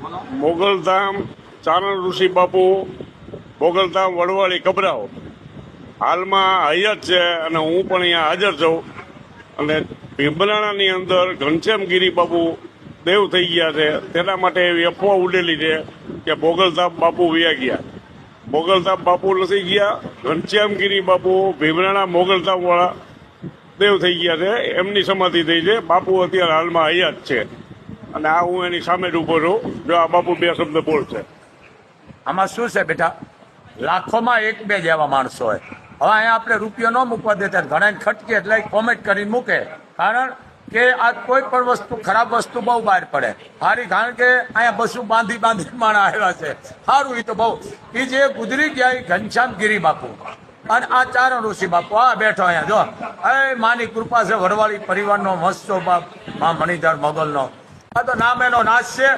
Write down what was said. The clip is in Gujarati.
મોગલધામ ચારણ ઋષિ બાપુ મોગલધામ વડવાળી કબરાઓ હાલમાં હયાત છે અને હું પણ અહીંયા હાજર છું. અને ભીમરાણાની અંદર ઘનશ્યામગીરી બાપુ દેવ થઈ ગયા છે, તેના માટે એવી અફવા ઉડેલી છે કે મોગલધામ બાપુ વયા ગયા. મોગલધામ બાપુ નથી ગયા. ઘનશ્યામગીરી બાપુ ભીમરાણા મોગલધામ વાળા દેવ થઈ ગયા છે, એમની સમાધિ થઈ છે. બાપુ અત્યારે હાલમાં હયાત છે અને આ હું એની સામે જ ઉભો છું. જો આ બાપુ બે શબ્દ બોલશે. આમાં શું છે બેટા, લાખોમાં એક બે જેવા માણસો હોય. હવે અહીંયા આપણે રૂપિયો ન મૂકવા દેતા, ઘણા ખટકે એટલે કોમેન્ટ કરીને મૂકે. કારણ કે આ કોઈ પણ વસ્તુ ખરાબ વસ્તુ બહુ બહાર પડે સારી. કારણ કે અહીંયા બસું બાંધી માણા આવ્યા છે. સારું, એ તો બહુ એ જે ગુજરી ગયા એ ઘનશ્યામગીરી બાપુ અને આ ચારણ ઋષિ બાપુ આ બેઠો અહીંયા જો. એ માની કૃપા છે, વડવાળી પરિવારનો મસ્તો બાપ મા મણિધર મોગલનો. આ તો નામ એનો નાશ છે.